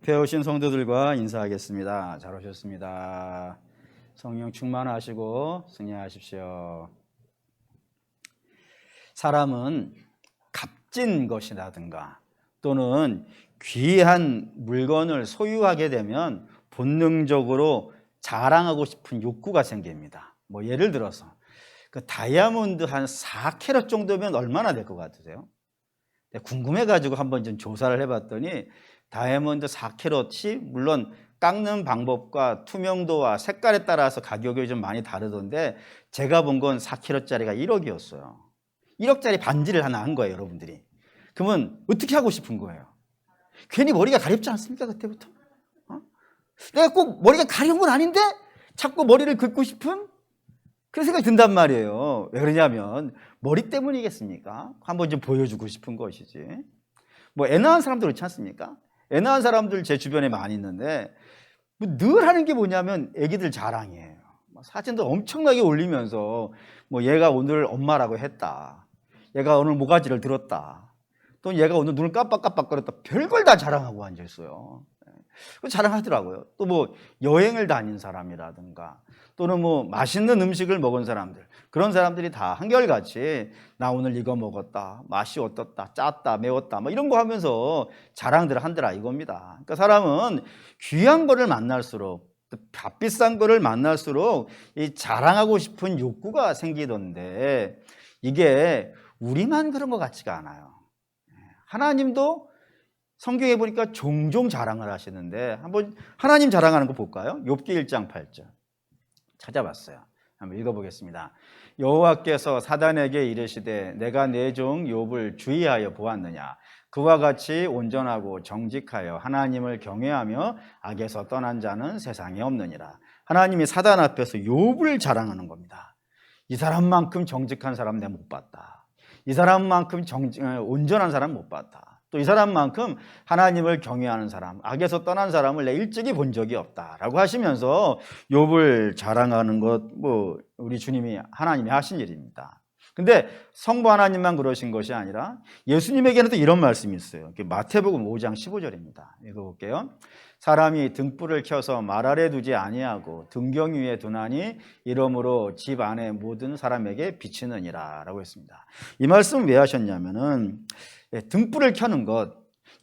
배우신 성도들과 인사하겠습니다. 잘 오셨습니다. 성령 충만하시고 승리하십시오. 사람은 값진 것이라든가 또는 귀한 물건을 소유하게 되면 본능적으로 자랑하고 싶은 욕구가 생깁니다. 예를 들어서 그 다이아몬드 한 4캐럿 정도면 얼마나 될 것 같으세요? 궁금해가지고 한번 좀 조사를 해봤더니 다이아몬드 4캐럿이 물론 깎는 방법과 투명도와 색깔에 따라서 가격이 좀 많이 다르던데 제가 본 건 4캐럿짜리가 1억이었어요. 1억짜리 반지를 하나 한 거예요, 여러분들이. 그러면 어떻게 하고 싶은 거예요? 괜히 머리가 가렵지 않습니까, 그때부터? 내가 꼭 머리가 가려운 건 아닌데 자꾸 머리를 긁고 싶은 그런 생각이 든단 말이에요. 왜 그러냐면 머리 때문이겠습니까? 한번 좀 보여주고 싶은 것이지. 애 낳은 사람들 그렇지 않습니까? 애 낳은 사람들 제 주변에 많이 있는데 늘 하는 게 뭐냐면 애기들 자랑이에요. 사진도 엄청나게 올리면서 얘가 오늘 엄마라고 했다, 얘가 오늘 모가지를 들었다, 또 얘가 오늘 눈을 깜빡깜빡거렸다, 별걸 다 자랑하고 앉아있어요. 자랑하더라고요. 또 여행을 다닌 사람이라든가 또는 맛있는 음식을 먹은 사람들, 그런 사람들이 다 한결같이 나 오늘 이거 먹었다, 맛이 어떻다, 짰다, 매웠다 이런 거 하면서 자랑들을 한더라 이겁니다. 그러니까 사람은 귀한 거를 만날수록, 값비싼 거를 만날수록 이 자랑하고 싶은 욕구가 생기던데 이게 우리만 그런 것 같지가 않아요. 하나님도 성경에 보니까 종종 자랑을 하시는데 한번 하나님 자랑하는 거 볼까요? 욥기 1장 8절 찾아봤어요. 한번 읽어보겠습니다. 여호와께서 사단에게 이르시되 내가 내 종 욥을 주의하여 보았느냐? 그와 같이 온전하고 정직하여 하나님을 경외하며 악에서 떠난 자는 세상에 없느니라. 하나님이 사단 앞에서 욥을 자랑하는 겁니다. 이 사람만큼 정직한 사람 내가 못 봤다. 이 사람만큼 온전한 사람 못 봤다. 또 이 사람만큼 하나님을 경외하는 사람, 악에서 떠난 사람을 내 일찍이 본 적이 없다라고 하시면서 욥을 자랑하는 것, 우리 주님이 하나님이 하신 일입니다. 근데 성부 하나님만 그러신 것이 아니라 예수님에게는 또 이런 말씀이 있어요. 마태복음 5장 15절입니다. 읽어볼게요. 사람이 등불을 켜서 말 아래 두지 아니하고 등경 위에 두나니 이러므로 집 안에 모든 사람에게 비치느니라 라고 했습니다. 이 말씀을 왜 하셨냐면은 등불을 켜는 것,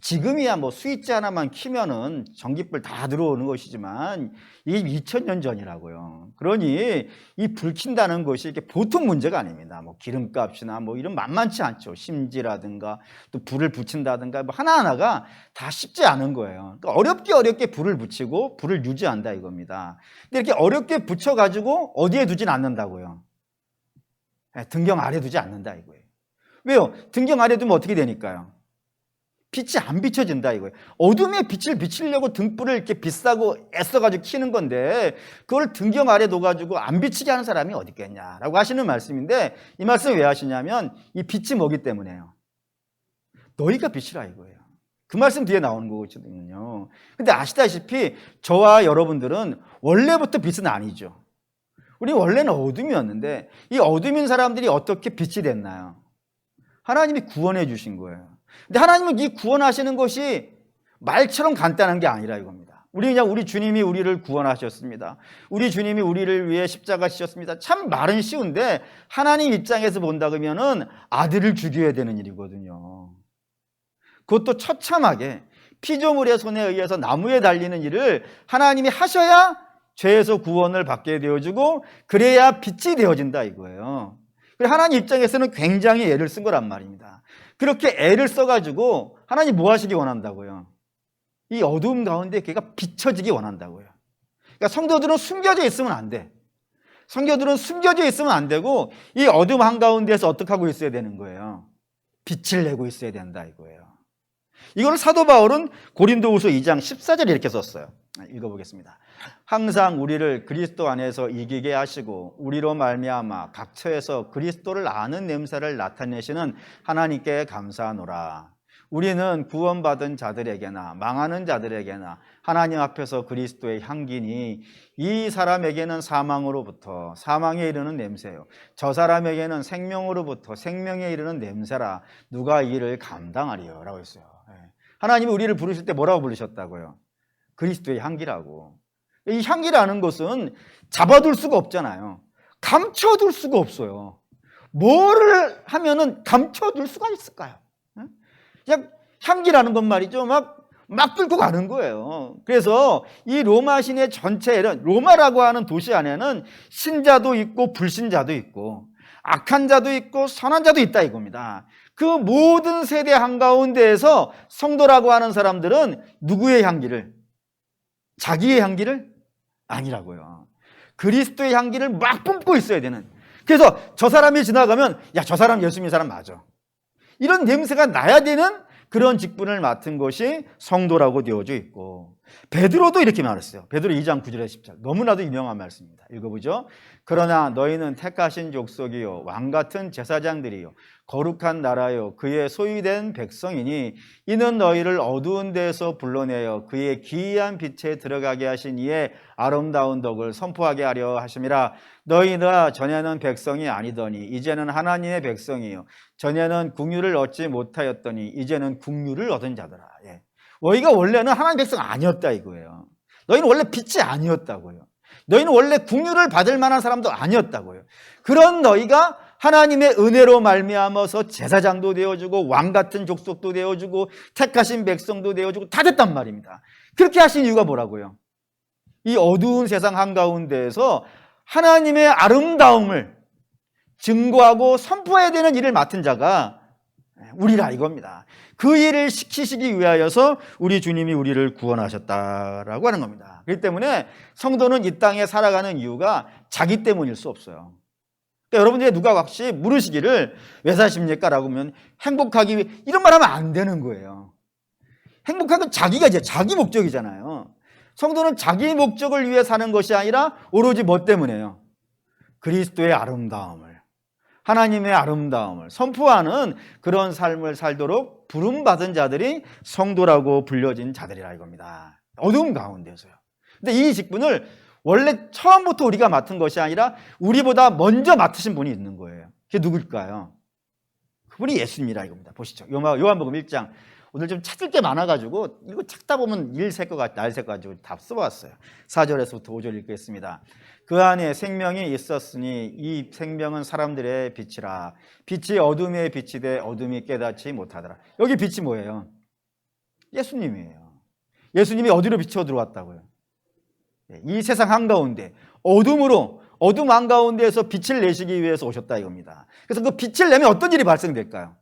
지금이야 스위치 하나만 키면은 전기불 다 들어오는 것이지만 이게 2000년 전이라고요. 그러니 이 불 킨다는 것이 이렇게 보통 문제가 아닙니다. 기름값이나 이런 만만치 않죠. 심지라든가 또 불을 붙인다든가 하나하나가 다 쉽지 않은 거예요. 그러니까 어렵게 불을 붙이고 불을 유지한다 이겁니다. 근데 이렇게 어렵게 붙여가지고 어디에 두진 않는다고요? 등경 아래 두지 않는다 이거예요. 왜요? 등경 아래 두면 어떻게 되니까요? 빛이 안 비춰진다 이거예요. 어둠에 빛을 비치려고 등불을 이렇게 비싸고 애써가지고 켜는 건데 그걸 등경 아래 둬가지고 안 비치게 하는 사람이 어디 있겠냐라고 하시는 말씀인데 이 말씀을 왜 하시냐면 이 빛이 뭐기 때문에요. 너희가 빛이라 이거예요. 그 말씀 뒤에 나오는 거거든요. 근데 아시다시피 저와 여러분들은 원래부터 빛은 아니죠. 우리 원래는 어둠이었는데 이 어둠인 사람들이 어떻게 빛이 됐나요? 하나님이 구원해 주신 거예요. 근데 하나님은 이 구원하시는 것이 말처럼 간단한 게 아니라 이겁니다. 우리 주님이 우리를 구원하셨습니다. 우리 주님이 우리를 위해 십자가 지셨습니다. 참 말은 쉬운데 하나님 입장에서 본다 그러면은 아들을 죽여야 되는 일이거든요. 그것도 처참하게 피조물의 손에 의해서 나무에 달리는 일을 하나님이 하셔야 죄에서 구원을 받게 되어주고 그래야 빛이 되어진다 이거예요. 하나님 입장에서는 굉장히 애를 쓴 거란 말입니다. 그렇게 애를 써가지고 하나님 뭐 하시기 원한다고요? 이 어두움 가운데 걔가 비춰지기 원한다고요. 그러니까 성도들은 숨겨져 있으면 안 돼. 성도들은 숨겨져 있으면 안 되고 이 어둠 한가운데서 어떻게 하고 있어야 되는 거예요? 빛을 내고 있어야 된다 이거예요. 이걸 사도 바울은 고린도후서 2장 14절에 이렇게 썼어요. 읽어보겠습니다. 항상 우리를 그리스도 안에서 이기게 하시고 우리로 말미암아 각처에서 그리스도를 아는 냄새를 나타내시는 하나님께 감사하노라. 우리는 구원받은 자들에게나 망하는 자들에게나 하나님 앞에서 그리스도의 향기니 이 사람에게는 사망으로부터 사망에 이르는 냄새요 저 사람에게는 생명으로부터 생명에 이르는 냄새라. 누가 이를 감당하리요? 라고 했어요. 하나님이 우리를 부르실 때 뭐라고 부르셨다고요? 그리스도의 향기라고. 이 향기라는 것은 잡아둘 수가 없잖아요. 감춰둘 수가 없어요. 뭐를 하면은 감춰둘 수가 있을까요? 그냥 향기라는 건 말이죠. 막 뚫고 가는 거예요. 그래서 이 로마 시내 전체에는, 로마라고 하는 도시 안에는 신자도 있고 불신자도 있고 악한 자도 있고 선한 자도 있다 이겁니다. 그 모든 세대 한가운데에서 성도라고 하는 사람들은 누구의 향기를? 자기의 향기를? 아니라고요. 그리스도의 향기를 막 뿜고 있어야 되는. 그래서 저 사람이 지나가면 야, 저 사람 예수 믿는 사람 맞아, 이런 냄새가 나야 되는 그런 직분을 맡은 것이 성도라고 되어져 있고, 베드로도 이렇게 말했어요. 베드로 2장 9절에 10절, 너무나도 유명한 말씀입니다. 읽어보죠. 그러나 너희는 택하신 족속이요 왕같은 제사장들이요 거룩한 나라요 그의 소유된 백성이니 이는 너희를 어두운 데서 불러내어 그의 기이한 빛에 들어가게 하신 이의 아름다운 덕을 선포하게 하려 하심이라. 너희가 전에는 백성이 아니더니 이제는 하나님의 백성이요 전에는 국류를 얻지 못하였더니 이제는 국류를 얻은 자더라. 너희가 원래는 하나님 백성 아니었다 이거예요. 너희는 원래 빛이 아니었다고요. 너희는 원래 국류를 받을 만한 사람도 아니었다고요. 그런 너희가 하나님의 은혜로 말미암아서 제사장도 되어주고 왕같은 족속도 되어주고 택하신 백성도 되어주고 다 됐단 말입니다. 그렇게 하신 이유가 뭐라고요? 이 어두운 세상 한가운데에서 하나님의 아름다움을 증거하고 선포해야 되는 일을 맡은 자가 우리라 이겁니다. 그 일을 시키시기 위하여서 우리 주님이 우리를 구원하셨다라고 하는 겁니다. 그렇기 때문에 성도는 이 땅에 살아가는 이유가 자기 때문일 수 없어요. 그러니까 여러분들이 누가 혹시 물으시기를 왜 사십니까? 라고 하면 행복하기 위해, 이런 말 하면 안 되는 거예요. 행복한 건 자기가 이제 자기 목적이잖아요. 성도는 자기 목적을 위해 사는 것이 아니라 오로지 뭐 때문에요? 그리스도의 아름다움을, 하나님의 아름다움을 선포하는 그런 삶을 살도록 부름받은 자들이 성도라고 불려진 자들이라 이겁니다. 어두운 가운데서요. 근데 이 직분을 원래 처음부터 우리가 맡은 것이 아니라 우리보다 먼저 맡으신 분이 있는 거예요. 그게 누굴까요? 그분이 예수님이라 이겁니다. 보시죠. 요한복음 1장. 오늘 좀 찾을 게 많아가지고 이거 찾다 보면 일 셀 것 같, 날 셀 것 가지고 다 써봤어요. 4절에서부터 5절 읽겠습니다. 그 안에 생명이 있었으니 이 생명은 사람들의 빛이라. 빛이 어둠에 비치되 어둠이 깨닫지 못하더라. 여기 빛이 뭐예요? 예수님이에요. 예수님이 어디로 비춰 들어왔다고요? 이 세상 한가운데 어둠 한가운데에서 빛을 내시기 위해서 오셨다 이겁니다. 그래서 그 빛을 내면 어떤 일이 발생될까요?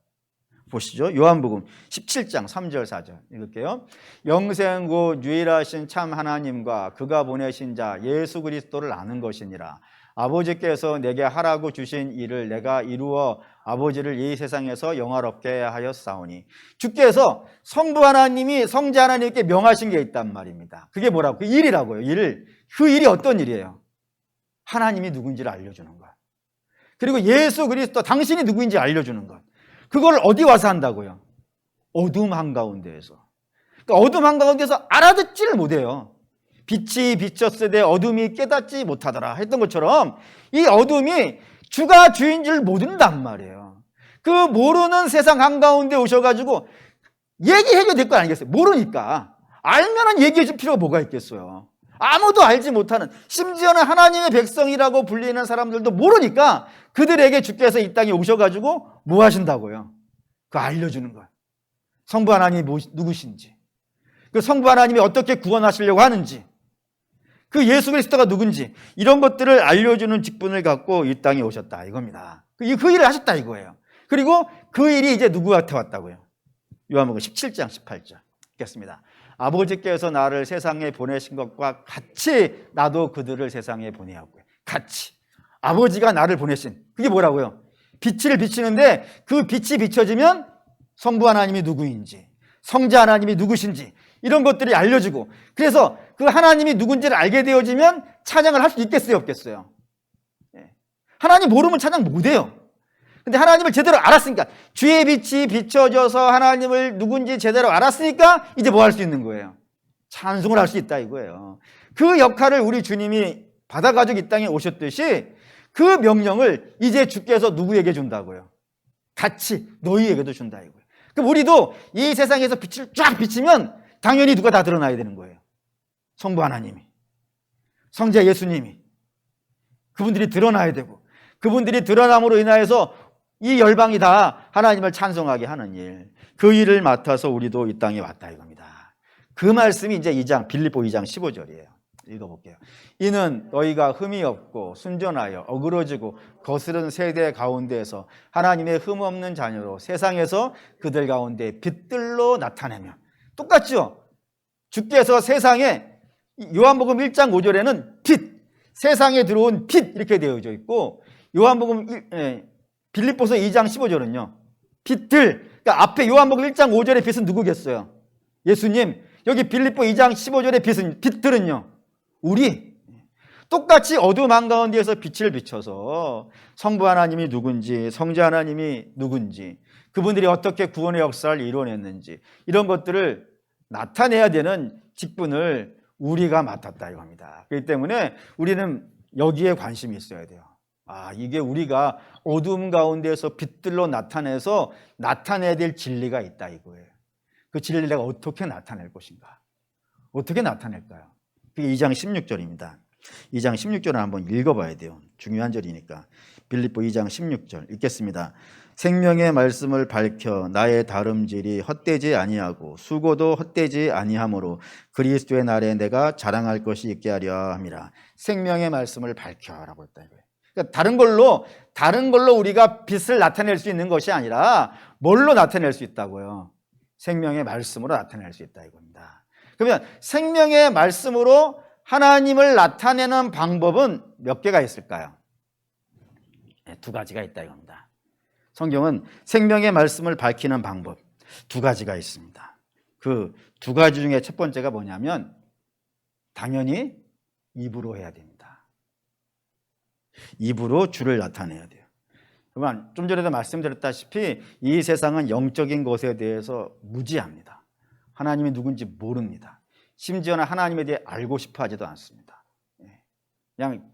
보시죠. 요한복음 17장 3절 4절 읽을게요. 영생고 유일하신 참 하나님과 그가 보내신 자 예수 그리스도를 아는 것이니라. 아버지께서 내게 하라고 주신 일을 내가 이루어 아버지를 이 세상에서 영화롭게 하였사오니. 주께서 성부 하나님이 성자 하나님께 명하신 게 있단 말입니다. 그게 뭐라고? 그 일이라고요. 그 일이 어떤 일이에요? 하나님이 누구인지를 알려주는 것. 그리고 예수 그리스도 당신이 누구인지 알려주는 것. 그걸 어디 와서 한다고요? 어둠 한가운데에서. 그러니까 어둠 한가운데에서 알아듣지를 못해요. 빛이 비쳤으되 어둠이 깨닫지 못하더라 했던 것처럼 이 어둠이 주가 주인 줄 모른단 말이에요. 그 모르는 세상 한가운데 오셔가지고 얘기해줘야 될 거 아니겠어요? 모르니까. 알면은 얘기해 줄 필요가 뭐가 있겠어요? 아무도 알지 못하는, 심지어는 하나님의 백성이라고 불리는 사람들도 모르니까 그들에게 주께서 이 땅에 오셔가지고 뭐 하신다고요? 그거 알려주는 거예요. 성부 하나님이 누구신지, 그 성부 하나님이 어떻게 구원하시려고 하는지, 그 예수 그리스도가 누군지, 이런 것들을 알려주는 직분을 갖고 이 땅에 오셨다 이겁니다. 그 일을 하셨다 이거예요. 그리고 그 일이 이제 누구한테 왔다고요? 요한복음 17장 18절 읽겠습니다. 아버지께서 나를 세상에 보내신 것과 같이 나도 그들을 세상에 보내었고요. 같이. 아버지가 나를 보내신, 그게 뭐라고요? 빛을 비치는데 그 빛이 비춰지면 성부 하나님이 누구인지, 성자 하나님이 누구신지 이런 것들이 알려주고, 그래서 그 하나님이 누군지를 알게 되어지면 찬양을 할 수 있겠어요, 없겠어요? 하나님 모르면 찬양 못해요. 근데 하나님을 제대로 알았으니까, 주의 빛이 비춰져서 하나님을 누군지 제대로 알았으니까 이제 뭐 할 수 있는 거예요? 찬송을 할 수 있다 이거예요. 그 역할을 우리 주님이 받아가지고 이 땅에 오셨듯이 그 명령을 이제 주께서 누구에게 준다고요? 같이 너희에게도 준다 이거예요. 그럼 우리도 이 세상에서 빛을 쫙 비치면 당연히 누가 다 드러나야 되는 거예요? 성부 하나님이, 성자 예수님이, 그분들이 드러나야 되고, 그분들이 드러남으로 인하여서 이 열방이 다 하나님을 찬송하게 하는 일, 그 일을 맡아서 우리도 이 땅에 왔다 이겁니다. 그 말씀이 이제 2장, 빌립보 2장 15절이에요. 읽어볼게요. 이는 너희가 흠이 없고 순전하여 어그러지고 거스른 세대 가운데에서 하나님의 흠 없는 자녀로 세상에서 그들 가운데 빛들로 나타내며, 똑같죠? 주께서 세상에, 요한복음 1장 5절에는 빛, 세상에 들어온 빛 이렇게 되어져 있고, 요한복음 빌립보서 2장 15절은요 빛들, 그러니까 앞에 요한복음 1장 5절의 빛은 누구겠어요? 예수님. 여기 빌립보 2장 15절의 빛은, 빛들은요 우리. 똑같이 어두움 한가운데에서 빛을 비춰서 성부 하나님이 누군지, 성자 하나님이 누군지, 그분들이 어떻게 구원의 역사를 이루어냈는지, 이런 것들을 나타내야 되는 직분을 우리가 맡았다 이겁니다. 그렇기 때문에 우리는 여기에 관심이 있어야 돼요. 이게 우리가 어두움 가운데에서 빛들로 나타내서 나타내야 될 진리가 있다 이거예요. 그 진리를 내가 어떻게 나타낼 것인가? 어떻게 나타낼까요? 그게 2장 16절입니다. 2장 16절을 한번 읽어봐야 돼요. 중요한 절이니까. 빌립보 2장 16절 읽겠습니다. 생명의 말씀을 밝혀 나의 다름질이 헛되지 아니하고 수고도 헛되지 아니하므로 그리스도의 날에 내가 자랑할 것이 있게 하려 함이라. 생명의 말씀을 밝혀라고 했다 이거예요. 그러니까 다른 걸로 우리가 빛을 나타낼 수 있는 것이 아니라 뭘로 나타낼 수 있다고요? 생명의 말씀으로 나타낼 수 있다 이겁니다. 그러면 생명의 말씀으로 하나님을 나타내는 방법은 몇 개가 있을까요? 두 가지가 있다 이겁니다. 성경은 생명의 말씀을 밝히는 방법 두 가지가 있습니다. 그 두 가지 중에 첫 번째가 뭐냐면 당연히 입으로 해야 됩니다. 입으로 주를 나타내야 돼요. 그러면 좀 전에도 말씀드렸다시피 이 세상은 영적인 것에 대해서 무지합니다. 하나님이 누군지 모릅니다. 심지어는 하나님에 대해 알고 싶어 하지도 않습니다. 그냥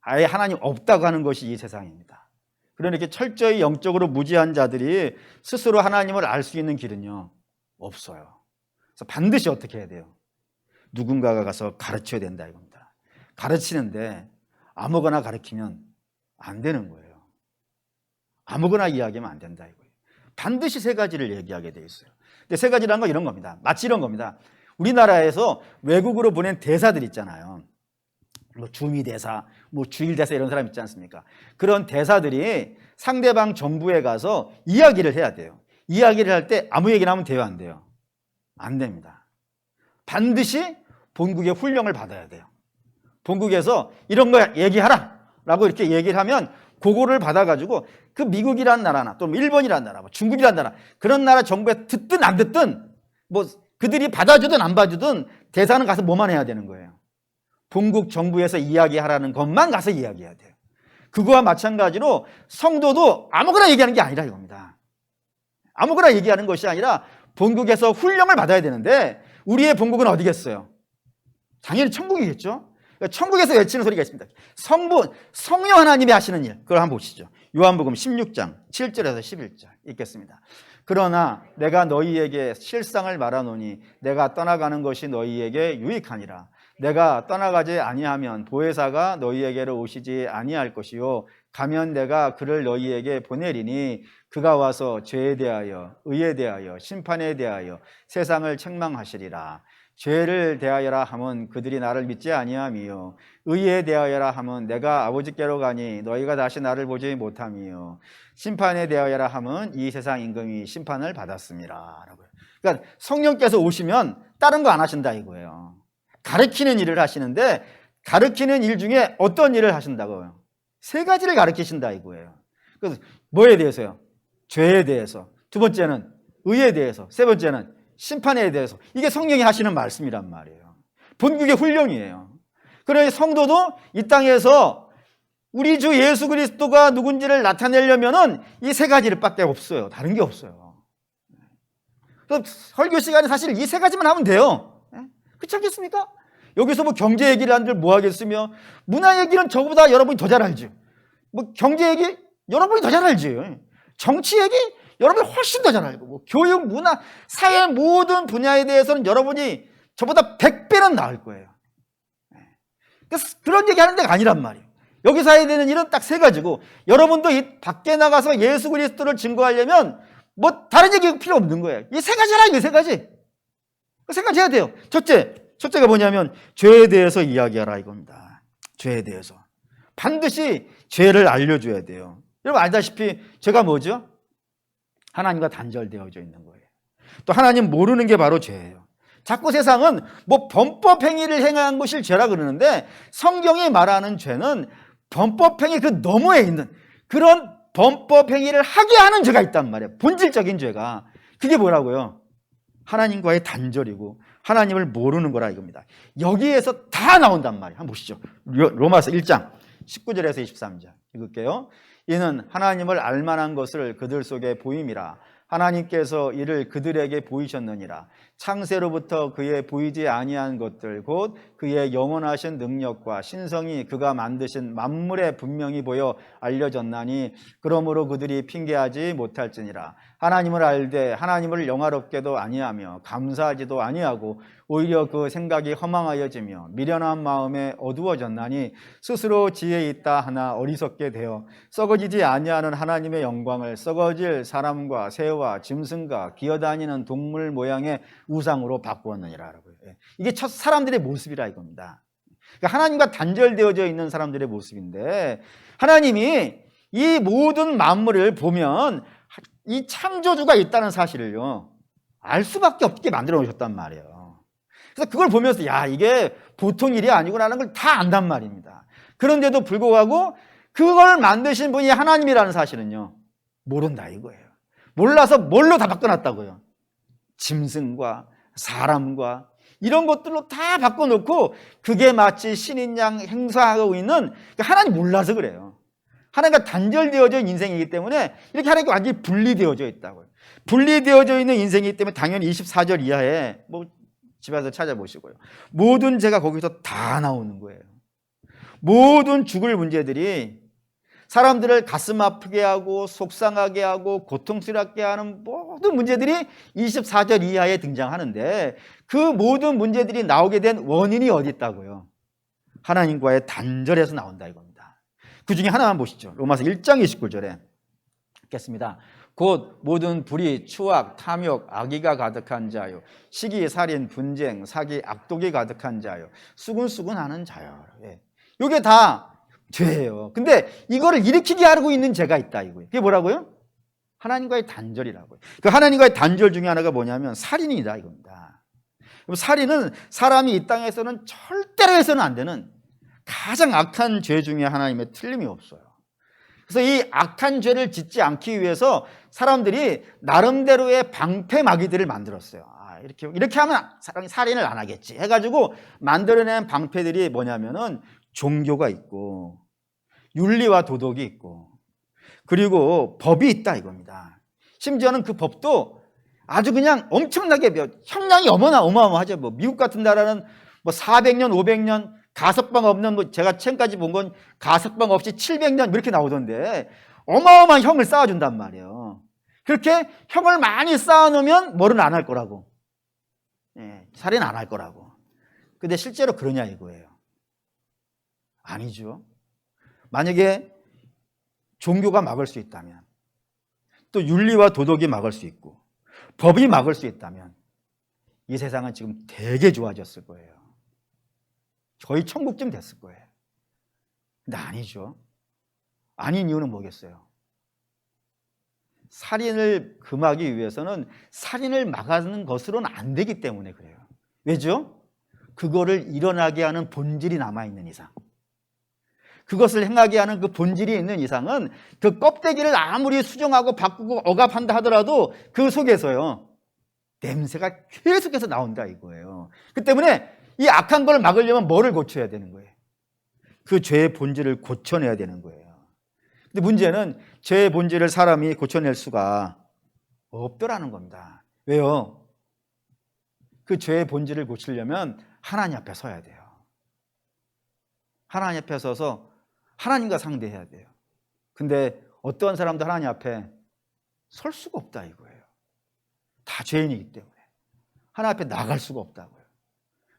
아예 하나님 없다고 하는 것이 이 세상입니다. 그러니 이렇게 철저히 영적으로 무지한 자들이 스스로 하나님을 알 수 있는 길은요 없어요. 그래서 반드시 어떻게 해야 돼요? 누군가가 가서 가르쳐야 된다 이겁니다. 가르치는데 아무거나 가르치면 안 되는 거예요. 아무거나 이야기하면 안 된다 이거예요. 반드시 세 가지를 얘기하게 돼 있어요. 근데 세 가지라는 건 이런 겁니다. 마치 이런 겁니다. 우리나라에서 외국으로 보낸 대사들 있잖아요. 뭐 주미대사, 뭐 주일대사 이런 사람 있지 않습니까? 그런 대사들이 상대방 정부에 가서 이야기를 해야 돼요. 이야기를 할 때 아무 얘기나 하면 돼요, 안 돼요? 안 됩니다. 반드시 본국의 훈령을 받아야 돼요. 본국에서 이런 거 얘기하라 라고 이렇게 얘기를 하면 그거를 받아가지고 그 미국이라는 나라나 또 일본이라는 나라, 뭐 중국이라는 나라, 그런 나라 정부에 듣든 안 듣든 뭐 그들이 받아주든 안 받아주든 대사는 가서 뭐만 해야 되는 거예요? 본국 정부에서 이야기하라는 것만 가서 이야기해야 돼요. 그거와 마찬가지로 성도도 아무거나 얘기하는 게 아니라 이겁니다. 아무거나 얘기하는 것이 아니라 본국에서 훈령을 받아야 되는데 우리의 본국은 어디겠어요? 당연히 천국이겠죠. 그러니까 천국에서 외치는 소리가 있습니다. 성령 하나님이 하시는 일, 그걸 한번 보시죠. 요한복음 16장 7절에서 11절 읽겠습니다. 그러나 내가 너희에게 실상을 말하노니 내가 떠나가는 것이 너희에게 유익하니라. 내가 떠나가지 아니하면 보혜사가 너희에게로 오시지 아니할 것이요 가면 내가 그를 너희에게 보내리니 그가 와서 죄에 대하여 의에 대하여 심판에 대하여 세상을 책망하시리라. 죄를 대하여라 함은 그들이 나를 믿지 아니함이요 의에 대하여라 함은 내가 아버지께로 가니 너희가 다시 나를 보지 못함이요 심판에 대하여라 함은 이 세상 임금이 심판을 받았습니다. 그러니까 성령께서 오시면 다른 거 안 하신다 이거예요. 가르치는 일을 하시는데 가르치는 일 중에 어떤 일을 하신다고요? 세 가지를 가르치신다 이거예요. 그래서 뭐에 대해서요? 죄에 대해서, 두 번째는 의에 대해서, 세 번째는 심판에 대해서. 이게 성령이 하시는 말씀이란 말이에요. 본국의 훈령이에요. 그러니 성도도 이 땅에서 우리 주 예수 그리스도가 누군지를 나타내려면은 이 세 가지를 밖에 없어요. 다른 게 없어요. 그래서 설교 시간에 사실 이 세 가지만 하면 돼요. 그렇지 않겠습니까? 여기서 뭐 경제 얘기를 하는데 뭐 하겠으며 문화 얘기는 저보다 여러분이 더 잘 알죠. 뭐 경제 얘기 여러분이 더 잘 알죠. 정치 얘기 여러분이 훨씬 더 잘 알고 뭐 교육, 문화, 사회 모든 분야에 대해서는 여러분이 저보다 100배는 나을 거예요. 그런 얘기 하는 데가 아니란 말이에요. 여기서 해야 되는 일은 딱 세 가지고, 여러분도 이 밖에 나가서 예수 그리스도를 증거하려면 뭐 다른 얘기 필요 없는 거예요. 이 세 가지라, 이거 세 가지. 세 가지 해야 돼요. 첫째가 뭐냐면 죄에 대해서 이야기하라 이겁니다. 죄에 대해서. 반드시 죄를 알려줘야 돼요. 여러분 알다시피 죄가 뭐죠? 하나님과 단절되어져 있는 거예요. 또 하나님 모르는 게 바로 죄예요. 자꾸 세상은 뭐 범법 행위를 행한 것을 죄라 그러는데, 성경이 말하는 죄는 범법 행위 그 너머에 있는 그런 범법 행위를 하게 하는 죄가 있단 말이에요. 본질적인 죄가. 그게 뭐라고요? 하나님과의 단절이고 하나님을 모르는 거라 이겁니다. 여기에서 다 나온단 말이에요. 한번 보시죠. 로마서 1장 19절에서 23절 읽을게요. 이는 하나님을 알만한 것을 그들 속에 보임이라. 하나님께서 이를 그들에게 보이셨느니라. 창세로부터 그의 보이지 아니한 것들 곧 그의 영원하신 능력과 신성이 그가 만드신 만물에 분명히 보여 알려졌나니 그러므로 그들이 핑계하지 못할지니라. 하나님을 알되 하나님을 영화롭게도 아니하며 감사하지도 아니하고 오히려 그 생각이 허망하여지며 미련한 마음에 어두워졌나니 스스로 지혜 있다 하나 어리석게 되어 썩어지지 아니하는 하나님의 영광을 썩어질 사람과 새와 짐승과 기어다니는 동물 모양의 우상으로 바꾸었느니라. 이게 첫 사람들의 모습이라 이겁니다. 그러니까 하나님과 단절되어져 있는 사람들의 모습인데, 하나님이 이 모든 만물을 보면 이 창조주가 있다는 사실을요 알 수밖에 없게 만들어 놓으셨단 말이에요. 그래서 그걸 보면서 야, 이게 보통 일이 아니구나라는 걸 다 안단 말입니다. 그런데도 불구하고 그걸 만드신 분이 하나님이라는 사실은요 모른다 이거예요. 몰라서 뭘로 다 바꿔놨다고요? 짐승과 사람과 이런 것들로 다 바꿔놓고 그게 마치 신인 양 행사하고 있는, 하나님 몰라서 그래요. 하나님과 단절되어져 있는 인생이기 때문에 이렇게 하나님과 완전히 분리되어져 있다고요. 분리되어져 있는 인생이기 때문에 당연히 24절 이하에 뭐 집에서 찾아보시고요. 모든 죄가 거기서 다 나오는 거예요. 모든 죽을 문제들이 사람들을 가슴 아프게 하고 속상하게 하고 고통스럽게 하는 모든 문제들이 24절 이하에 등장하는데, 그 모든 문제들이 나오게 된 원인이 어디 있다고요? 하나님과의 단절에서 나온다 이겁니다. 그 중에 하나만 보시죠. 로마서 1장 29절에 읽겠습니다. 곧 모든 불의, 추악, 탐욕, 악의가 가득한 자요, 시기, 살인, 분쟁, 사기, 악독이 가득한 자요, 수군수군하는 자요. 이게 다 죄예요. 근데 이거를 일으키게 하고 있는 죄가 있다 이거예요. 그게 뭐라고요? 하나님과의 단절이라고요. 그 하나님과의 단절 중에 하나가 뭐냐면 살인이다 이겁니다. 살인은 사람이 이 땅에서는 절대로 해서는 안 되는 가장 악한 죄 중에 하나님의 틀림이 없어요. 그래서 이 악한 죄를 짓지 않기 위해서 사람들이 나름대로의 방패막이들을 만들었어요. 이렇게 하면 사람이 살인을 안 하겠지 해가지고 만들어낸 방패들이 뭐냐면은 종교가 있고 윤리와 도덕이 있고 그리고 법이 있다 이겁니다. 심지어는 그 법도 아주 그냥 엄청나게 형량이 어마어마하죠. 뭐 미국 같은 나라는 뭐 400년, 500년 가석방 없는, 뭐 제가 최근까지 본 건 가석방 없이 700년 이렇게 나오던데 어마어마한 형을 쌓아준단 말이에요. 그렇게 형을 많이 쌓아놓으면 뭐는 안 할 거라고, 살인 안 할 거라고. 근데 실제로 그러냐 이거예요. 아니죠. 만약에 종교가 막을 수 있다면, 또 윤리와 도덕이 막을 수 있고 법이 막을 수 있다면 이 세상은 지금 되게 좋아졌을 거예요. 거의 천국쯤 됐을 거예요. 근데 아니죠. 아닌 이유는 뭐겠어요? 살인을 금하기 위해서는 살인을 막는 것으로는 안 되기 때문에 그래요. 왜죠? 그거를 일어나게 하는 본질이 남아있는 이상, 그것을 행하게 하는 그 본질이 있는 이상은 그 껍데기를 아무리 수정하고 바꾸고 억압한다 하더라도 그 속에서요 냄새가 계속해서 나온다 이거예요. 그 때문에 이 악한 걸 막으려면 뭐를 고쳐야 되는 거예요? 그 죄의 본질을 고쳐내야 되는 거예요. 근데 문제는 죄의 본질을 사람이 고쳐낼 수가 없더라는 겁니다. 왜요? 그 죄의 본질을 고치려면 하나님 앞에 서야 돼요. 하나님 앞에 서서 하나님과 상대해야 돼요. 근데 어떤 사람도 하나님 앞에 설 수가 없다 이거예요. 다 죄인이기 때문에 하나님 앞에 나갈 수가 없다고요.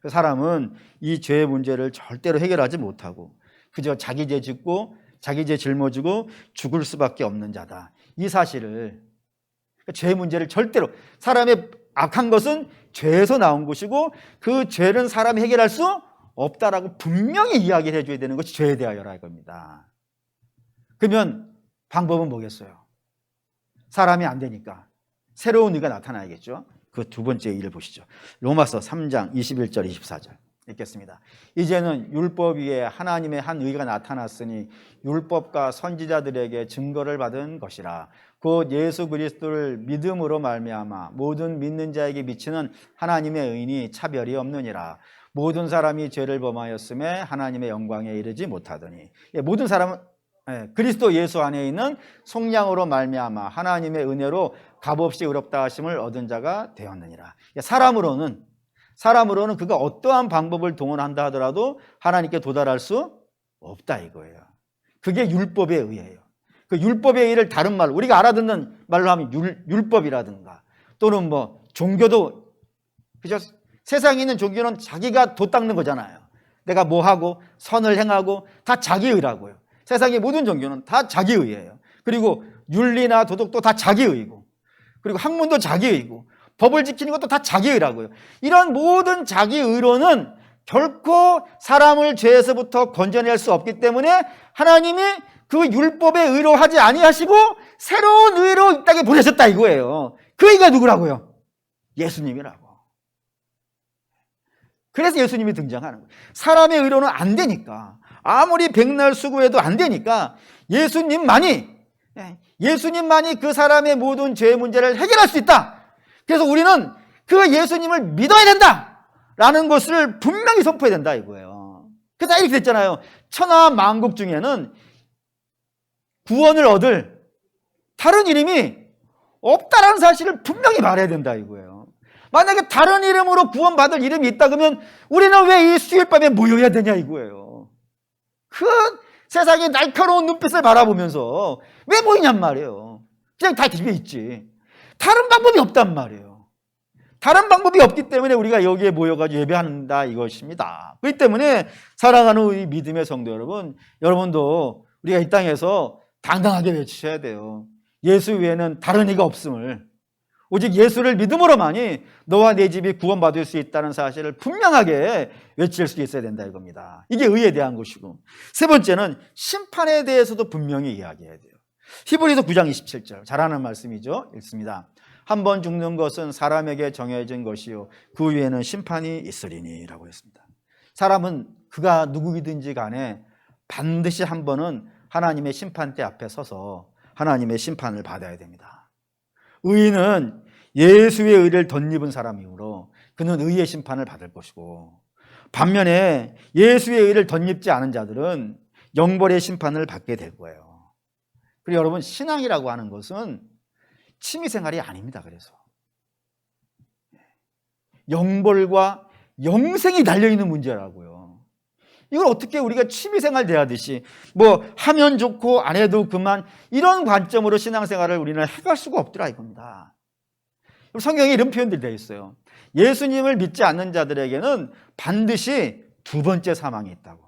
사람은 이 죄의 문제를 절대로 해결하지 못하고 그저 자기 죄 짓고 자기 죄 짊어지고 죽을 수밖에 없는 자다. 이 사실을, 죄의 문제를 절대로, 사람의 악한 것은 죄에서 나온 것이고 그 죄는 사람이 해결할 수 없다라고 분명히 이야기를 해줘야 되는 것이 죄에 대하여라 이겁니다. 그러면 방법은 뭐겠어요? 사람이 안 되니까 새로운 의가 나타나야겠죠. 그 두 번째 의를 보시죠. 로마서 3장 21절 24절 읽겠습니다. 이제는 율법 위에 하나님의 한 의가 나타났으니 율법과 선지자들에게 증거를 받은 것이라. 곧 예수 그리스도를 믿음으로 말미암아 모든 믿는 자에게 미치는 하나님의 의인이 차별이 없느니라. 모든 사람이 죄를 범하였음에 하나님의 영광에 이르지 못하더니. 모든 사람은 그리스도 예수 안에 있는 속량으로 말미암아 하나님의 은혜로 값없이 의롭다 하심을 얻은 자가 되었느니라. 사람으로는 그가 어떠한 방법을 동원한다 하더라도 하나님께 도달할 수 없다 이거예요. 그게 율법의 의예요. 그 율법의 의를 다른 말로, 우리가 알아듣는 말로 하면 율법이라든가 또는 뭐 종교도, 그죠? 세상에 있는 종교는 자기가 도 닦는 거잖아요. 내가 뭐 하고 선을 행하고 다 자기 의라고요. 세상의 모든 종교는 다 자기 의예요. 그리고 윤리나 도덕도 다 자기 의고, 그리고 학문도 자기 의고, 법을 지키는 것도 다 자기 의라고요. 이런 모든 자기 의로는 결코 사람을 죄에서부터 건져낼 수 없기 때문에 하나님이 그 율법의 의로 하지 아니하시고 새로운 의로 이 땅에 보내셨다 이거예요. 그 의가 누구라고요? 예수님이라고. 그래서 예수님이 등장하는 거예요. 사람의 의로는 안 되니까, 아무리 백날 수고해도 안 되니까 예수님만이 그 사람의 모든 죄의 문제를 해결할 수 있다. 그래서 우리는 그 예수님을 믿어야 된다라는 것을 분명히 선포해야 된다 이거예요. 그래서 이렇게 됐잖아요. 천하 만국 중에는 구원을 얻을 다른 이름이 없다라는 사실을 분명히 말해야 된다 이거예요. 만약에 다른 이름으로 구원받을 이름이 있다 그러면 우리는 왜 이 수요일밤에 모여야 되냐 이거예요. 그 세상의 날카로운 눈빛을 바라보면서 왜 모이냔 말이에요. 그냥 다 집에 있지. 다른 방법이 없단 말이에요. 다른 방법이 없기 때문에 우리가 여기에 모여가지고 예배한다 이것입니다. 그렇기 때문에 사랑하는 우리 믿음의 성도 여러분, 여러분도 우리가 이 땅에서 당당하게 외치셔야 돼요. 예수 외에는 다른 이가 없음을, 오직 예수를 믿음으로만이 너와 내 집이 구원받을 수 있다는 사실을 분명하게 외칠 수 있어야 된다 이겁니다. 이게 의에 대한 것이고, 세 번째는 심판에 대해서도 분명히 이야기해야 돼요. 히브리서 9장 27절 잘 아는 말씀이죠. 읽습니다. 한 번 죽는 것은 사람에게 정해진 것이요 그 위에는 심판이 있으리니 라고 했습니다. 사람은 그가 누구이든지 간에 반드시 한 번은 하나님의 심판대 앞에 서서 하나님의 심판을 받아야 됩니다. 의인은 예수의 의를 덧입은 사람이므로 그는 의의 심판을 받을 것이고, 반면에 예수의 의를 덧입지 않은 자들은 영벌의 심판을 받게 될 거예요. 그리고 여러분, 신앙이라고 하는 것은 취미생활이 아닙니다. 그래서 영벌과 영생이 달려있는 문제라고요. 이걸 어떻게 우리가 취미생활 대하듯이 뭐 하면 좋고 안 해도 그만, 이런 관점으로 신앙생활을 우리는 해갈 수가 없더라 이겁니다. 성경에 이런 표현들이 되어 있어요. 예수님을 믿지 않는 자들에게는 반드시 두 번째 사망이 있다고.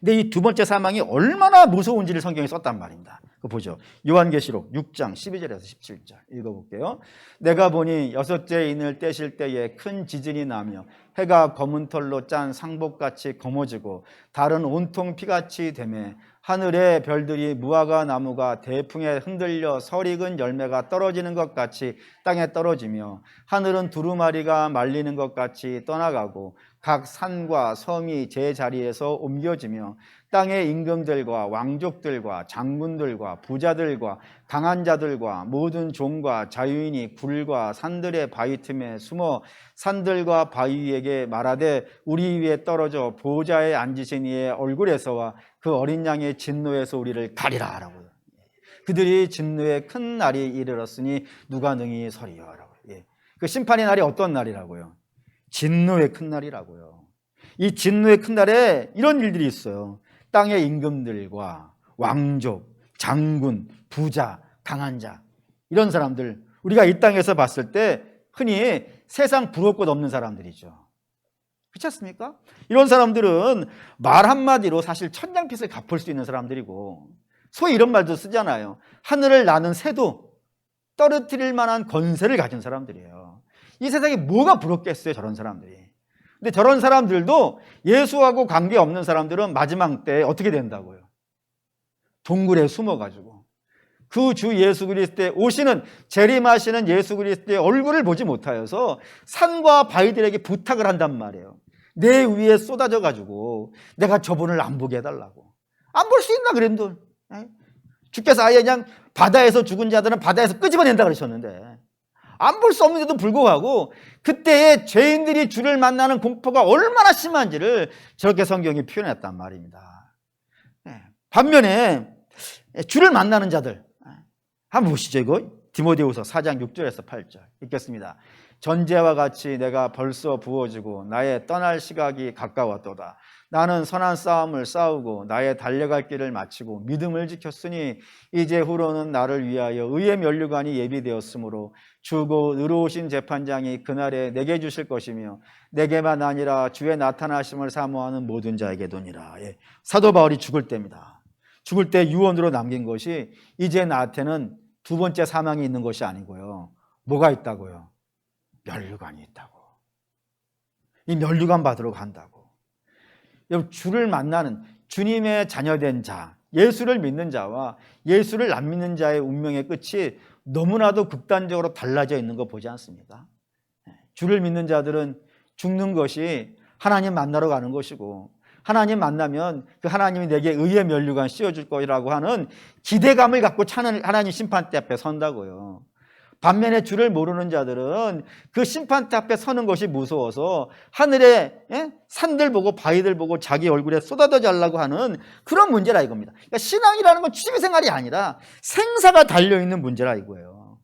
근데 이 두 번째 사망이 얼마나 무서운지를 성경에 썼단 말입니다. 그거 보죠. 요한계시록 6장 12절에서 17절 읽어볼게요. 내가 보니 여섯째 인을 떼실 때에 큰 지진이 나며 해가 검은 털로 짠 상복같이 검어지고 달은 온통 피같이 되매 하늘의 별들이 무화과 나무가 대풍에 흔들려 설익은 열매가 떨어지는 것 같이 땅에 떨어지며 하늘은 두루마리가 말리는 것 같이 떠나가고 각 산과 섬이 제 자리에서 옮겨지며 땅의 임금들과 왕족들과 장군들과 부자들과 강한 자들과 모든 종과 자유인이 굴과 산들의 바위 틈에 숨어 산들과 바위 위에게 말하되 우리 위에 떨어져 보좌에 앉으신 이의 얼굴에서와 그 어린 양의 진노에서 우리를 가리라 라고. 그들이 진노의 큰 날이 이르렀으니 누가 능히 서리요 라고. 그 심판의 날이 어떤 날이라고요? 진노의 큰 날이라고요. 이 진노의 큰 날에 이런 일들이 있어요. 땅의 임금들과 왕족, 장군, 부자, 강한 자, 이런 사람들, 우리가 이 땅에서 봤을 때 흔히 세상 부러울 것 없는 사람들이죠. 그렇지 않습니까? 이런 사람들은 말 한마디로 사실 천냥빚을 갚을 수 있는 사람들이고, 소위 이런 말도 쓰잖아요. 하늘을 나는 새도 떨어뜨릴 만한 권세를 가진 사람들이에요. 이 세상에 뭐가 부럽겠어요, 저런 사람들이. 근데 저런 사람들도 예수하고 관계없는 사람들은 마지막 때 어떻게 된다고요? 동굴에 숨어가지고 그 주 예수 그리스도의 오시는, 재림하시는 예수 그리스도의 얼굴을 보지 못하여서 산과 바위들에게 부탁을 한단 말이에요. 내 위에 쏟아져가지고 내가 저분을 안 보게 해달라고. 안 볼 수 있나 그랜들. 주께서 아예 그냥 바다에서 죽은 자들은 바다에서 끄집어낸다 그러셨는데 안 볼 수 없는데도 불구하고 그때의 죄인들이 주를 만나는 공포가 얼마나 심한지를 저렇게 성경이 표현했단 말입니다. 반면에 주를 만나는 자들 한번 보시죠. 이거 디모데후서 4장 6절에서 8절 읽겠습니다. 전제와 같이 내가 벌써 부어지고 나의 떠날 시각이 가까웠도다. 나는 선한 싸움을 싸우고 나의 달려갈 길을 마치고 믿음을 지켰으니 이제 후로는 나를 위하여 의의 면류관이 예비되었으므로 주고 의로우신 재판장이 그날에 내게 주실 것이며 내게만 아니라 주의 나타나심을 사모하는 모든 자에게도니라. 사도 바울이 죽을 때입니다. 죽을 때 유언으로 남긴 것이 이제 나한테는 두 번째 사망이 있는 것이 아니고요. 뭐가 있다고요? 면류관이 있다고. 이 면류관 받으러 간다고. 여러분, 주를 만나는 주님의 자녀된 자, 예수를 믿는 자와 예수를 안 믿는 자의 운명의 끝이 너무나도 극단적으로 달라져 있는 거 보지 않습니까? 주를 믿는 자들은 죽는 것이 하나님 만나러 가는 것이고, 하나님 만나면 그 하나님이 내게 의의 면류관 씌워줄 거라고 하는 기대감을 갖고 하나님 심판대 앞에 선다고요. 반면에 주를 모르는 자들은 그 심판대 앞에 서는 것이 무서워서 하늘에 산들 보고 바위들 보고 자기 얼굴에 쏟아져 자려고 하는 그런 문제라 이겁니다. 그러니까 신앙이라는 건 취미생활이 아니라 생사가 달려있는 문제라 이거예요.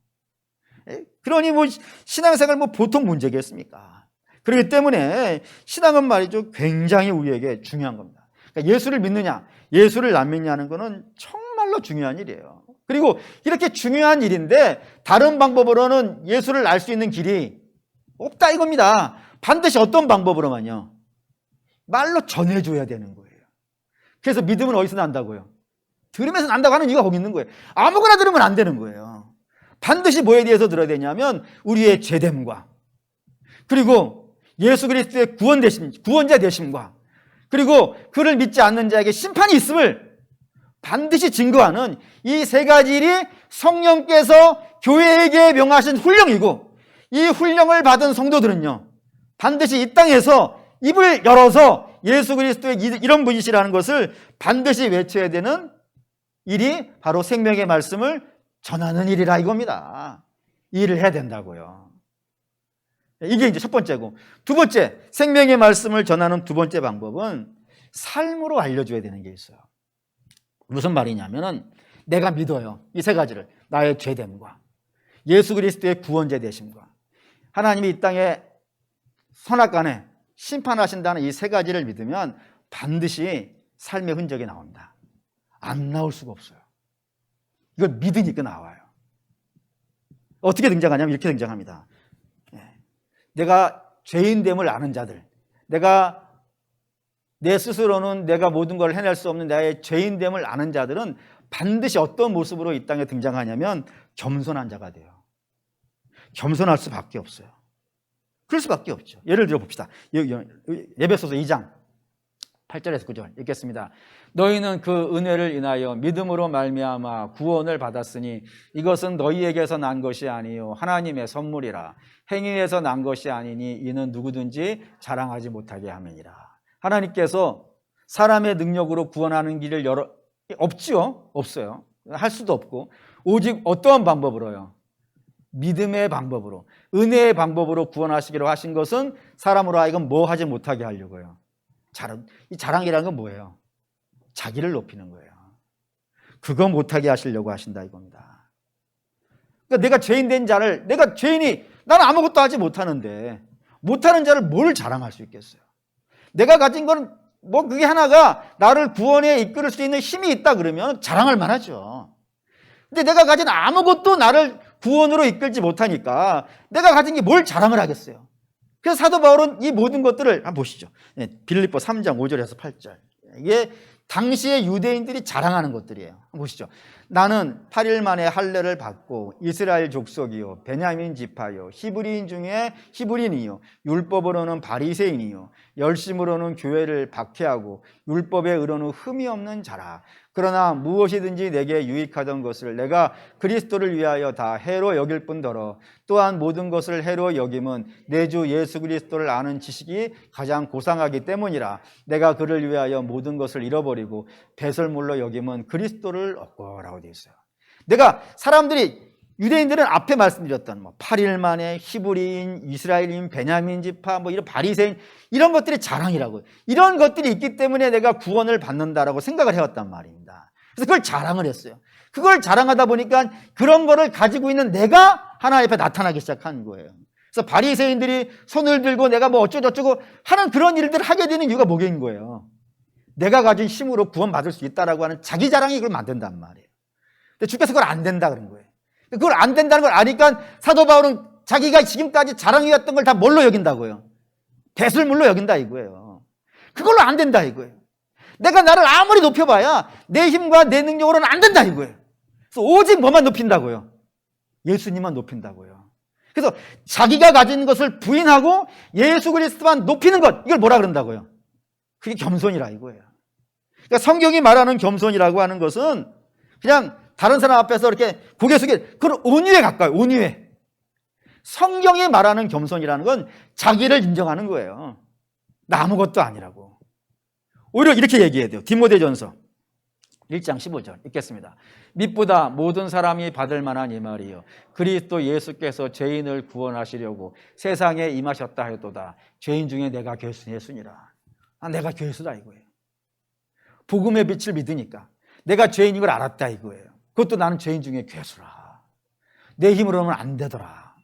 그러니 뭐 신앙생활 뭐 보통 문제겠습니까? 그렇기 때문에 신앙은 말이죠, 굉장히 우리에게 중요한 겁니다. 그러니까 예수를 믿느냐 예수를 안 믿냐는 것은 정말로 중요한 일이에요. 그리고 이렇게 중요한 일인데 다른 방법으로는 예수를 알 수 있는 길이 없다 이겁니다. 반드시 어떤 방법으로만요? 말로 전해줘야 되는 거예요. 그래서 믿음은 어디서 난다고요? 들으면서 난다고 하는 이유가 거기 있는 거예요. 아무거나 들으면 안 되는 거예요. 반드시 뭐에 대해서 들어야 되냐면 우리의 죄됨과, 그리고 예수 그리스도의 구원자 되심과, 그리고 그를 믿지 않는 자에게 심판이 있음을 반드시 증거하는 이 세 가지 일이 성령께서 교회에게 명하신 훈령이고, 이 훈령을 받은 성도들은요 반드시 이 땅에서 입을 열어서 예수 그리스도의 이런 분이시라는 것을 반드시 외쳐야 되는 일이 바로 생명의 말씀을 전하는 일이라 이겁니다. 이 일을 해야 된다고요. 이게 이제 첫 번째고, 두 번째, 생명의 말씀을 전하는 두 번째 방법은 삶으로 알려줘야 되는 게 있어요. 무슨 말이냐면은 내가 믿어요. 이 세 가지를. 나의 죄됨과 예수 그리스도의 구원자 되심과 하나님이 이 땅에 선악간에 심판하신다는 이 세 가지를 믿으면 반드시 삶의 흔적이 나옵니다. 안 나올 수가 없어요. 이걸 믿으니까 나와요. 어떻게 등장하냐면 이렇게 등장합니다. 내가 죄인됨을 아는 자들, 내가 내 스스로는 내가 모든 걸 해낼 수 없는 나의 죄인됨을 아는 자들은 반드시 어떤 모습으로 이 땅에 등장하냐면 겸손한 자가 돼요. 겸손할 수밖에 없어요. 그럴 수밖에 없죠. 예를 들어 봅시다. 에베소서 2장 8절에서 9절 읽겠습니다. 너희는 그 은혜를 인하여 믿음으로 말미암아 구원을 받았으니 이것은 너희에게서 난 것이 아니요 하나님의 선물이라. 행위에서 난 것이 아니니 이는 누구든지 자랑하지 못하게 함이니라. 하나님께서 사람의 능력으로 구원하는 길을 없지요? 없어요. 할 수도 없고, 오직 어떠한 방법으로요? 믿음의 방법으로, 은혜의 방법으로 구원하시기로 하신 것은 사람으로 하여금 뭐 하지 못하게 하려고요? 이 자랑이라는 건 뭐예요? 자기를 높이는 거예요. 그거 못하게 하시려고 하신다 이겁니다. 그러니까 내가 죄인 된 자를, 내가 죄인이 나는 아무것도 하지 못하는데 못하는 자를 뭘 자랑할 수 있겠어요? 내가 가진 건 뭐 그게 하나가 나를 구원에 이끌을 수 있는 힘이 있다 그러면 자랑할 만하죠. 근데 내가 가진 아무것도 나를 구원으로 이끌지 못하니까 내가 가진 게 뭘 자랑을 하겠어요? 그래서 사도 바울은 이 모든 것들을 한번 보시죠. 빌립보 3장 5절에서 8절. 이게 당시의 유대인들이 자랑하는 것들이에요. 한번 보시죠. 나는 8일 만에 할례를 받고 이스라엘 족속이요 베냐민 지파요 히브리인 중에 히브리인이요 율법으로는 바리새인이요 열심으로는 교회를 박해하고 율법의 의로는 흠이 없는 자라. 그러나 무엇이든지 내게 유익하던 것을 내가 그리스도를 위하여 다 해로 여길 뿐더러 또한 모든 것을 해로 여김은 내 주 예수 그리스도를 아는 지식이 가장 고상하기 때문이라. 내가 그를 위하여 모든 것을 잃어버리고 배설물로 여김은 그리스도를 얻고라고 되어 있어요. 내가 사람들이 유대인들은 앞에 말씀드렸던 8일 만에 히브리인, 이스라엘인, 베냐민 지파 이런 바리새인 이런 것들이 자랑이라고요. 이런 것들이 있기 때문에 내가 구원을 받는다라고 생각을 해왔단 말입니다. 그래서 그걸 자랑을 했어요. 그걸 자랑하다 보니까 그런 거를 가지고 있는 내가 하나님 앞에 나타나기 시작한 거예요. 그래서 바리새인들이 손을 들고 내가 어쩌고저쩌고 하는 그런 일들을 하게 되는 이유가 뭐인 거예요. 내가 가진 힘으로 구원받을 수 있다라고 하는 자기 자랑이 그걸 만든단 말이에요. 근데 주께서 그걸 안 된다 그런 거예요. 그걸 안 된다는 걸 아니까 사도 바울은 자기가 지금까지 자랑이었던 걸 다 뭘로 여긴다고요? 배설물로 여긴다 이거예요. 그걸로 안 된다 이거예요. 내가 나를 아무리 높여봐야 내 힘과 내 능력으로는 안 된다 이거예요. 그래서 오직 뭐만 높인다고요? 예수님만 높인다고요. 그래서 자기가 가진 것을 부인하고 예수 그리스도만 높이는 것, 이걸 뭐라 그런다고요? 그게 겸손이라 이거예요. 그러니까 성경이 말하는 겸손이라고 하는 것은 그냥 다른 사람 앞에서 이렇게 고개 숙일, 그건 온유에 가까워요. 온유에. 성경이 말하는 겸손이라는 건 자기를 인정하는 거예요. 나 아무것도 아니라고. 오히려 이렇게 얘기해야 돼요. 디모데전서 1장 15절 읽겠습니다. 밑보다 모든 사람이 받을 만한 이 말이요 그리스도 예수께서 죄인을 구원하시려고 세상에 임하셨다 하였도다. 죄인 중에 내가 예수니라. 내가 죄수다 이거예요. 복음의 빛을 믿으니까 내가 죄인인 걸 알았다 이거예요. 그것도 나는 죄인 중에 괴수라. 내 힘으로는 안 되더라.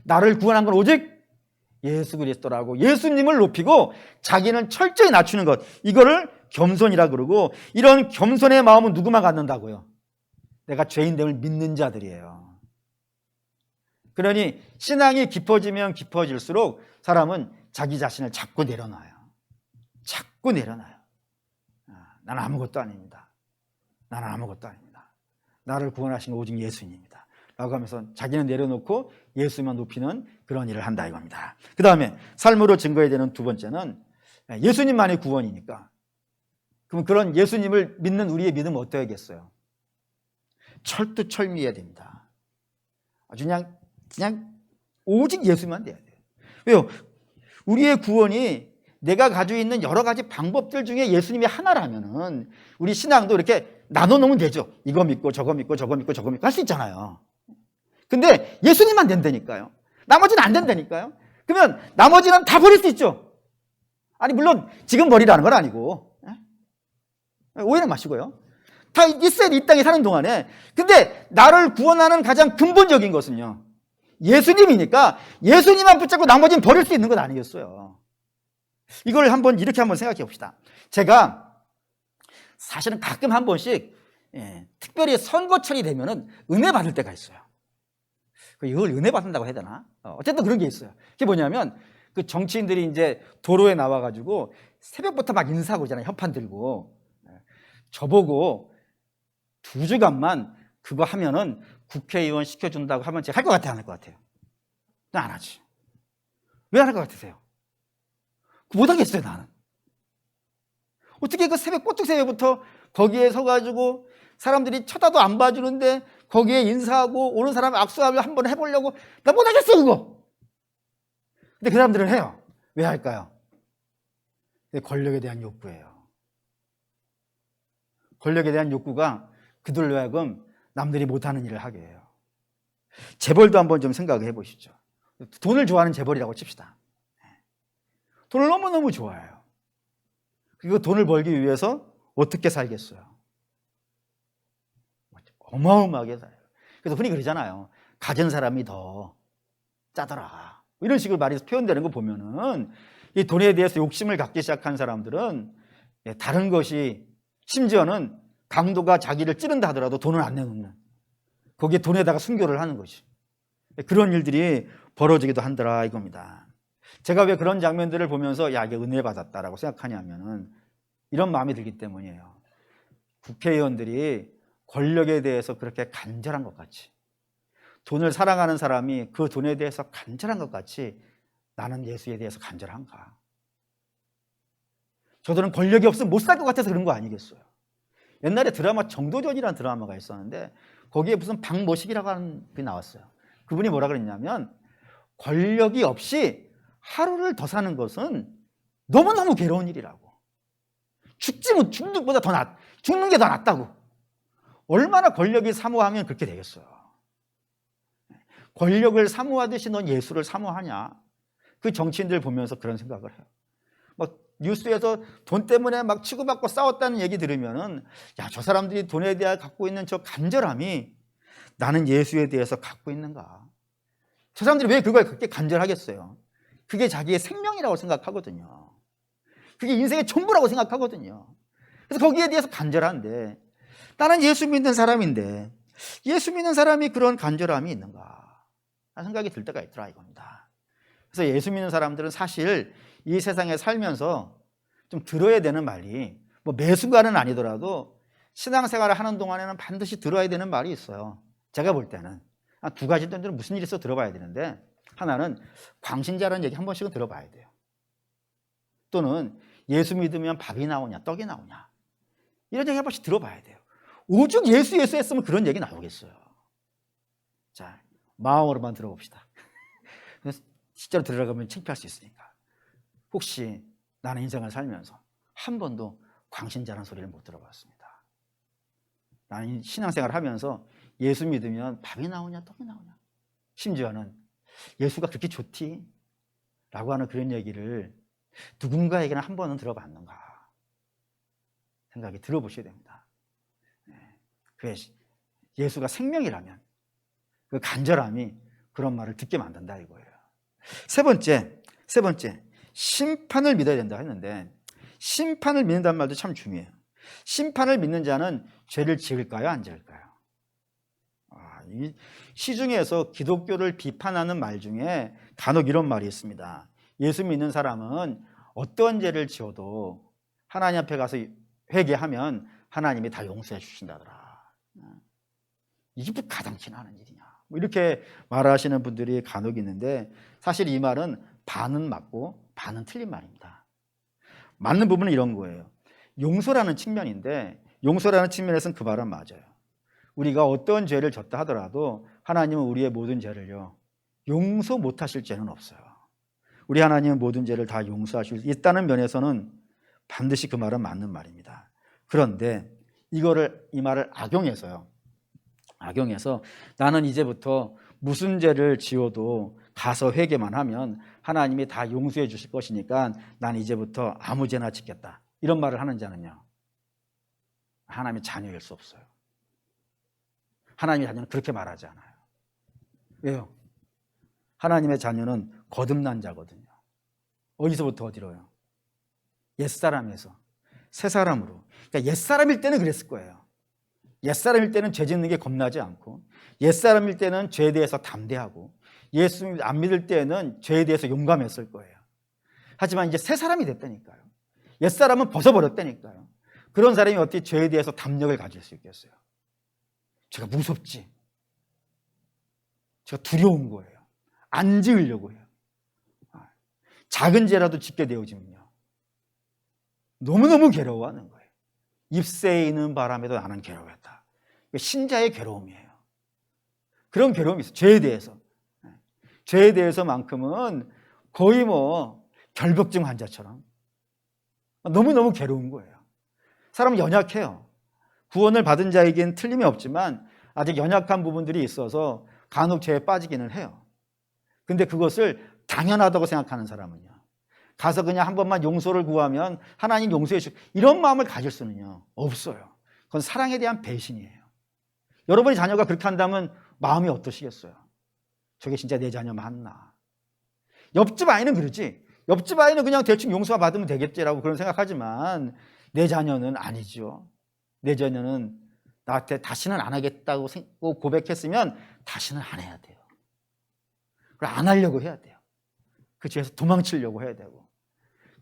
나를 구원한 건 오직 예수 그리스도라고 예수님을 높이고 자기는 철저히 낮추는 것, 이거를 겸손이라 그러고, 이런 겸손의 마음은 누구만 갖는다고요? 내가 죄인됨을 믿는 자들이에요. 그러니 신앙이 깊어지면 깊어질수록 사람은 자기 자신을 자꾸 내려놔요. 자꾸 내려놔요. 나는 아무것도 아닙니다. 나는 아무것도 아닙니다. 나를 구원하신 오직 예수님입니다 라고 하면서 자기는 내려놓고 예수만 높이는 그런 일을 한다 이겁니다. 그 다음에 삶으로 증거해야 되는 두 번째는 예수님만의 구원이니까, 그럼 그런 예수님을 믿는 우리의 믿음은 어떠해야겠어요? 철두철미해야 됩니다. 아주 그냥 오직 예수만 돼야 돼요. 왜요? 우리의 구원이 내가 가지고 있는 여러 가지 방법들 중에 예수님이 하나라면은 우리 신앙도 이렇게 나눠 놓으면 되죠. 이거 믿고 저거 믿고 저거 믿고 저거 믿고 할 수 있잖아요. 근데 예수님만 된다니까요. 나머지는 안 된다니까요. 그러면 나머지는 다 버릴 수 있죠. 아니 물론 지금 버리라는 건 아니고, 오해는 마시고요. 다 있어야 돼, 이 땅에 사는 동안에. 근데 나를 구원하는 가장 근본적인 것은요, 예수님이니까 예수님만 붙잡고 나머지는 버릴 수 있는 건 아니겠어요. 이걸 이렇게 한번 생각해 봅시다. 제가 사실은 가끔 한 번씩 특별히 선거철이 되면은 은혜 받을 때가 있어요. 이걸 은혜 받는다고 해야 되나? 어쨌든 그런 게 있어요. 그게 뭐냐면 그 정치인들이 이제 도로에 나와가지고 새벽부터 막 인사하고 있잖아요. 현판 들고. 저보고 2주간만 그거 하면은 국회의원 시켜준다고 하면 제가 할 것 같아요? 안 할 것 같아요? 나 안 하지. 왜 안 할 것 같으세요? 못 하겠어요, 나는. 어떻게 그 뽀뚝 새벽부터 거기에 서가지고 사람들이 쳐다도 안 봐주는데 거기에 인사하고 오는 사람 악수하며 한번 해보려고, 나 못 하겠어, 그거. 근데 그 사람들은 해요. 왜 할까요? 권력에 대한 욕구예요. 권력에 대한 욕구가 그들로 하여금 남들이 못하는 일을 하게 해요. 재벌도 한번 좀 생각을 해보시죠. 돈을 좋아하는 재벌이라고 칩시다. 돈을 너무너무 좋아해요. 그리고 돈을 벌기 위해서 어떻게 살겠어요? 어마어마하게 살아요. 그래서 흔히 그러잖아요. 가진 사람이 더 짜더라. 이런 식으로 말이 표현되는 거 보면은 이 돈에 대해서 욕심을 갖기 시작한 사람들은 다른 것이, 심지어는 강도가 자기를 찌른다 하더라도 돈을 안 내놓는, 거기에 돈에다가 순교를 하는 것이, 그런 일들이 벌어지기도 한더라 이겁니다. 제가 왜 그런 장면들을 보면서 야, 이게 은혜 받았다라고 생각하냐면은 이런 마음이 들기 때문이에요. 국회의원들이 권력에 대해서 그렇게 간절한 것 같이, 돈을 사랑하는 사람이 그 돈에 대해서 간절한 것 같이 나는 예수에 대해서 간절한가? 저들은 권력이 없으면 못 살 것 같아서 그런 거 아니겠어요? 옛날에 드라마 정도전이라는 드라마가 있었는데 거기에 무슨 박모식이라고 하는 분이 나왔어요. 그분이 뭐라 그랬냐면 권력이 없이 하루를 더 사는 것은 너무너무 괴로운 일이라고. 죽지는 죽는 것보다 죽는 게 더 낫다고. 얼마나 권력이 사모하면 그렇게 되겠어요. 권력을 사모하듯이 넌 예수를 사모하냐? 그 정치인들 보면서 그런 생각을 해요. 막 뉴스에서 돈 때문에 막 치고받고 싸웠다는 얘기 들으면은 야, 저 사람들이 돈에 대해 갖고 있는 저 간절함이 나는 예수에 대해서 갖고 있는가? 저 사람들이 왜 그걸 그렇게 간절하겠어요? 그게 자기의 생명이라고 생각하거든요. 그게 인생의 전부라고 생각하거든요. 그래서 거기에 대해서 간절한데 나는 예수 믿는 사람인데 예수 믿는 사람이 그런 간절함이 있는가? 하는 생각이 들 때가 있더라 이겁니다. 그래서 예수 믿는 사람들은 사실 이 세상에 살면서 좀 들어야 되는 말이 뭐 매 순간은 아니더라도 신앙생활을 하는 동안에는 반드시 들어야 되는 말이 있어요. 제가 볼 때는 한 두 가지 정도는 무슨 일이 있어 들어봐야 되는데, 하나는 광신자라는 얘기 한 번씩은 들어봐야 돼요. 또는 예수 믿으면 밥이 나오냐 떡이 나오냐 이런 얘기 한 번씩 들어봐야 돼요. 오죽 예수 했으면 그런 얘기 나오겠어요. 자, 마음으로만 들어봅시다. 실제로 들어가면 창피할 수 있으니까. 혹시 나는 인생을 살면서 한 번도 광신자라는 소리를 못 들어봤습니다. 나는 신앙생활을 하면서 예수 믿으면 밥이 나오냐 떡이 나오냐, 심지어는 예수가 그렇게 좋디? 라고 하는 그런 얘기를 누군가에게는 한 번은 들어봤는가 생각이 들어보셔야 됩니다. 그 예수가 생명이라면 그 간절함이 그런 말을 듣게 만든다 이거예요. 세 번째, 심판을 믿어야 된다 했는데 심판을 믿는다는 말도 참 중요해요. 심판을 믿는 자는 죄를 지을까요, 안 지을까요? 이 시중에서 기독교를 비판하는 말 중에 간혹 이런 말이 있습니다. 예수 믿는 사람은 어떤 죄를 지어도 하나님 앞에 가서 회개하면 하나님이 다 용서해 주신다더라. 이게 뭐 가당키나 하는 일이냐, 뭐 이렇게 말하시는 분들이 간혹 있는데 사실 이 말은 반은 맞고 반은 틀린 말입니다. 맞는 부분은 이런 거예요. 용서라는 측면인데 용서라는 측면에서는 그 말은 맞아요. 우리가 어떤 죄를 졌다 하더라도 하나님은 우리의 모든 죄를요 용서 못하실 죄는 없어요. 우리 하나님은 모든 죄를 다 용서하실 수 있다는 면에서는 반드시 그 말은 맞는 말입니다. 그런데 이 말을 악용해서 나는 이제부터 무슨 죄를 지어도 가서 회개만 하면 하나님이 다 용서해 주실 것이니까 난 이제부터 아무 죄나 짓겠다, 이런 말을 하는 자는요 하나님의 자녀일 수 없어요. 하나님의 자녀는 그렇게 말하지 않아요. 왜요? 하나님의 자녀는 거듭난 자거든요. 어디서부터 어디로요? 옛사람에서 새사람으로. 그러니까 옛사람일 때는 그랬을 거예요. 옛사람일 때는 죄 짓는 게 겁나지 않고, 옛사람일 때는 죄에 대해서 담대하고, 예수 안 믿을 때는 죄에 대해서 용감했을 거예요. 하지만 이제 새사람이 됐다니까요. 옛사람은 벗어버렸다니까요. 그런 사람이 어떻게 죄에 대해서 담력을 가질 수 있겠어요? 제가 무섭지, 제가 두려운 거예요. 안 지으려고 해요. 작은 죄라도 짓게 되어지면요 너무너무 괴로워하는 거예요. 잎새에 있는 바람에도 나는 괴로웠다. 신자의 괴로움이에요. 그런 괴로움이 있어요. 죄에 대해서. 죄에 대해서만큼은 거의 뭐 결벽증 환자처럼 너무너무 괴로운 거예요. 사람은 연약해요. 구원을 받은 자에겐 틀림이 없지만 아직 연약한 부분들이 있어서 간혹 죄에 빠지기는 해요. 근데 그것을 당연하다고 생각하는 사람은요 가서 그냥 한 번만 용서를 구하면 하나님 용서해 주시고 이런 마음을 가질 수는요 없어요. 그건 사랑에 대한 배신이에요. 여러분의 자녀가 그렇게 한다면 마음이 어떠시겠어요? 저게 진짜 내 자녀 맞나? 옆집 아이는 그러지. 옆집 아이는 그냥 대충 용서 받으면 되겠지라고 그런 생각하지만 내 자녀는 아니죠. 내 자녀는 나한테 다시는 안 하겠다고 고백했으면 다시는 안 해야 돼요. 그걸 안 하려고 해야 돼요. 그 죄에서 도망치려고 해야 되고,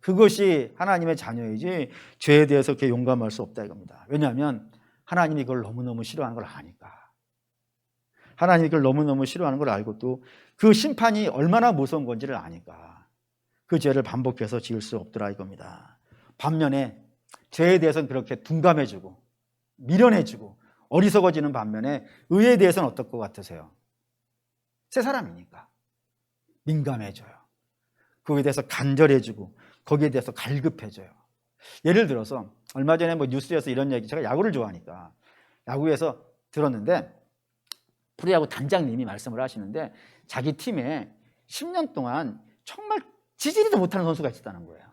그것이 하나님의 자녀이지 죄에 대해서 그렇게 용감할 수 없다 이겁니다. 왜냐하면 하나님이 그걸 너무너무 싫어하는 걸 아니까. 하나님이 그걸 너무너무 싫어하는 걸 알고 또 그 심판이 얼마나 무서운 건지를 아니까 그 죄를 반복해서 지을 수 없더라 이겁니다. 반면에 죄에 대해서는 그렇게 둔감해지고 미련해지고 어리석어지는 반면에 의에 대해서는 어떨 것 같으세요? 새 사람이니까 민감해져요. 거기에 대해서 간절해지고 거기에 대해서 갈급해져요. 예를 들어서 얼마 전에 뭐 뉴스에서 이런 얘기, 제가 야구를 좋아하니까 야구에서 들었는데 프로야구 단장님이 말씀을 하시는데 자기 팀에 10년 동안 정말 지지리도 못하는 선수가 있었다는 거예요.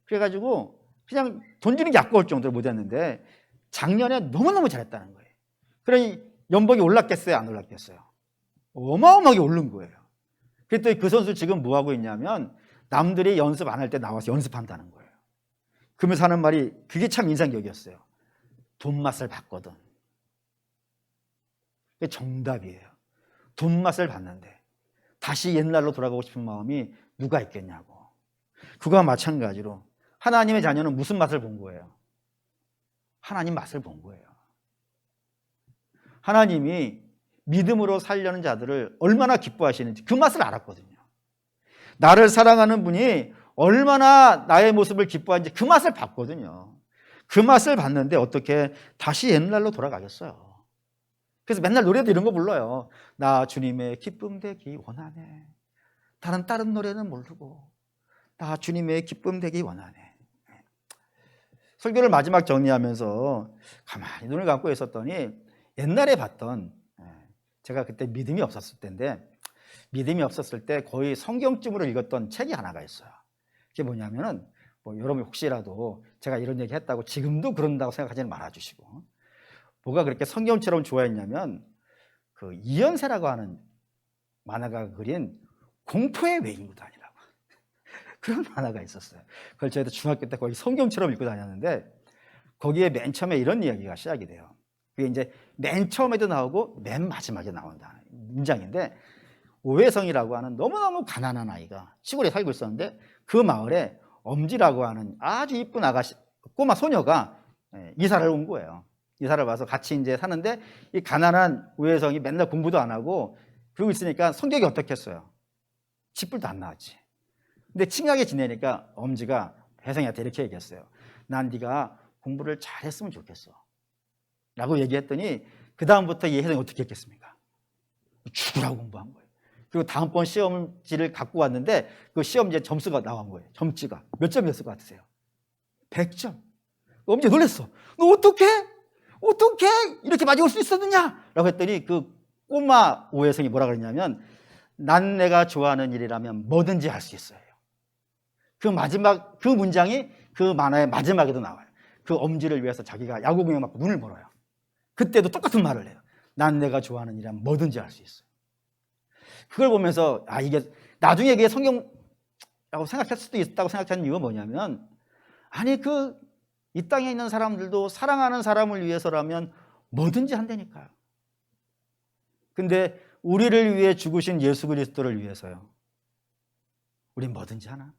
그래가지고 그냥 던지는 게 아까울 정도로 못했는데 작년에 너무너무 잘했다는 거예요. 그러니 연봉이 올랐겠어요? 안 올랐겠어요? 어마어마하게 오른 거예요. 그랬더니 그 선수 지금 뭐 하고 있냐면 남들이 연습 안 할 때 나와서 연습한다는 거예요. 그러면서 하는 말이 그게 참 인상적이었어요. 돈 맛을 봤거든. 그게 정답이에요. 돈 맛을 봤는데 다시 옛날로 돌아가고 싶은 마음이 누가 있겠냐고. 그거와 마찬가지로 하나님의 자녀는 무슨 맛을 본 거예요? 하나님 맛을 본 거예요. 하나님이 믿음으로 살려는 자들을 얼마나 기뻐하시는지 그 맛을 알았거든요. 나를 사랑하는 분이 얼마나 나의 모습을 기뻐하는지 그 맛을 봤거든요. 그 맛을 봤는데 어떻게 다시 옛날로 돌아가겠어요? 그래서 맨날 노래도 이런 거 불러요. 나 주님의 기쁨 되기 원하네. 다른 노래는 모르고 나 주님의 기쁨 되기 원하네. 설교를 마지막 정리하면서 가만히 눈을 감고 있었더니 옛날에 봤던, 제가 그때 믿음이 없었을 때인데 믿음이 없었을 때 거의 성경쯤으로 읽었던 책이 하나가 있어요. 그게 뭐냐면은 뭐 여러분 혹시라도 제가 이런 얘기 했다고 지금도 그런다고 생각하지는 말아주시고, 뭐가 그렇게 성경처럼 좋아했냐면 그 이연세라고 하는 만화가가 그린 공포의 외인구단이라고 그런 만화가 있었어요. 그걸 저희도 중학교 때 거의 성경처럼 읽고 다녔는데 거기에 맨 처음에 이런 이야기가 시작이 돼요. 그게 이제 맨 처음에도 나오고 맨 마지막에 나온다는 문장인데, 오회성이라고 하는 너무너무 가난한 아이가 시골에 살고 있었는데 그 마을에 엄지라고 하는 아주 이쁜 아가씨, 꼬마 소녀가 이사를 온 거예요. 이사를 와서 같이 이제 사는데 이 가난한 오회성이 맨날 공부도 안 하고 그러고 있으니까 성격이 어떻겠어요? 쥐뿔도 안 나왔지. 근데 친하게 지내니까 엄지가 혜성이한테 이렇게 얘기했어요. 난 네가 공부를 잘했으면 좋겠어 라고 얘기했더니 그 다음부터 이 혜성이 어떻게 했겠습니까? 죽으라고 공부한 거예요. 그리고 다음번 시험지를 갖고 왔는데 그 시험지에 점수가 나온 거예요. 점수가 몇 점이었을 것 같으세요? 100점. 엄지 놀랐어. 너 어떻게 이렇게 많이 올 수 있었느냐? 라고 했더니 그 꼬마 오혜성이 뭐라 그랬냐면 난 내가 좋아하는 일이라면 뭐든지 할 수 있어요. 그 마지막 그 문장이 그 만화의 마지막에도 나와요. 그 엄지를 위해서 자기가 야구 공연 맞고 눈을 멀어요. 그때도 똑같은 말을 해요. 난 내가 좋아하는 일이라면 뭐든지 할 수 있어요. 그걸 보면서 이게 나중에 그게 성경라고 생각할 수도 있다고 생각하는 이유가 뭐냐면, 아니 이 땅에 있는 사람들도 사랑하는 사람을 위해서라면 뭐든지 한다니까요. 근데 우리를 위해 죽으신 예수 그리스도를 위해서요, 우린 뭐든지 하나?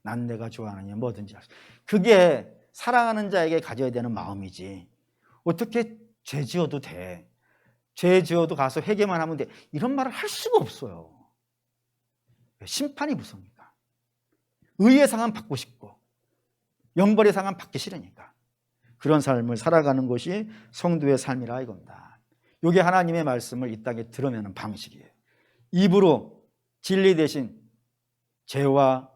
난 내가 좋아하는 일 뭐든지 할 수. 그게 사랑하는 자에게 가져야 되는 마음이지, 어떻게 죄 지어도 돼, 죄 지어도 가서 회개만 하면 돼, 이런 말을 할 수가 없어요. 심판이 무섭니까? 의의 상은 받고 싶고 영벌의 상은 받기 싫으니까 그런 삶을 살아가는 것이 성도의 삶이라 이겁니다. 이게 하나님의 말씀을 이 땅에 드러내는 방식이에요. 입으로 진리 대신 죄와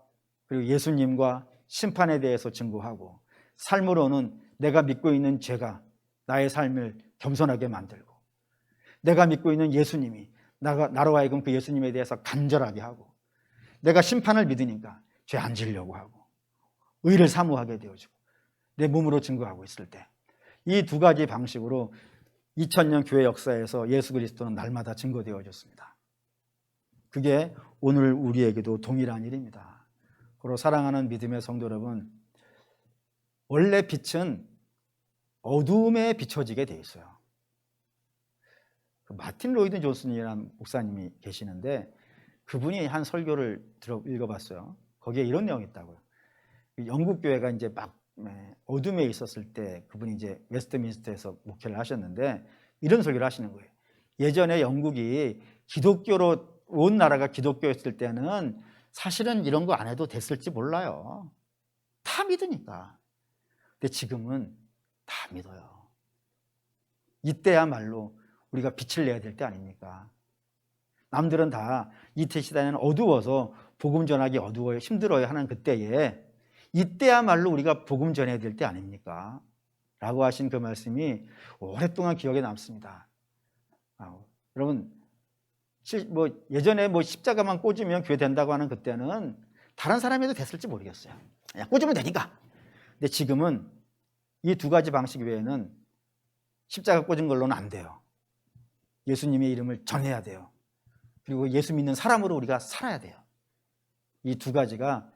그리고 예수님과 심판에 대해서 증거하고, 삶으로는 내가 믿고 있는 죄가 나의 삶을 겸손하게 만들고, 내가 믿고 있는 예수님이 나로 하여금 그 예수님에 대해서 간절하게 하고, 내가 심판을 믿으니까 죄 안 지려고 하고 의를 사모하게 되어지고 내 몸으로 증거하고 있을 때, 이 두 가지 방식으로 2000년 교회 역사에서 예수 그리스도는 날마다 증거되어졌습니다. 그게 오늘 우리에게도 동일한 일입니다. 그리고 사랑하는 믿음의 성도 여러분, 원래 빛은 어두움에 비춰지게 돼 있어요. 그 마틴 로이드 존슨이라는 목사님이 계시는데 그분이 한 설교를 읽어봤어요. 거기에 이런 내용이 있다고요. 영국 교회가 이제 막 어둠에 있었을 때 그분이 이제 웨스트민스터에서 목회를 하셨는데 이런 설교를 하시는 거예요. 예전에 영국이 기독교로 온 나라가 기독교였을 때는 사실은 이런 거 안 해도 됐을지 몰라요. 다 믿으니까. 근데 지금은 다 믿어요. 이때야말로 우리가 빛을 내야 될 때 아닙니까? 남들은 다 이때 시대는 어두워서 복음 전하기 어두워요, 힘들어요 하는 그때에 이때야말로 우리가 복음 전해야 될 때 아닙니까? 라고 하신 그 말씀이 오랫동안 기억에 남습니다. 여러분, 예전에 십자가만 꽂으면 교회 된다고 하는 그때는 다른 사람이 해도 됐을지 모르겠어요. 그냥 꽂으면 되니까. 근데 지금은 이 두 가지 방식 외에는 십자가 꽂은 걸로는 안 돼요. 예수님의 이름을 전해야 돼요. 그리고 예수 믿는 사람으로 우리가 살아야 돼요. 이 두 가지가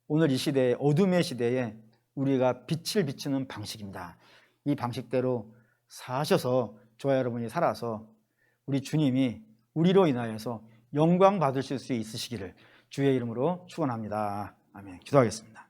오늘 이 시대에, 어둠의 시대에 우리가 빛을 비추는 방식입니다. 이 방식대로 사셔서 저와 여러분이 살아서 우리 주님이 우리로 인하여서 영광 받으실 수 있으시기를 주의 이름으로 축원합니다. 아멘. 기도하겠습니다.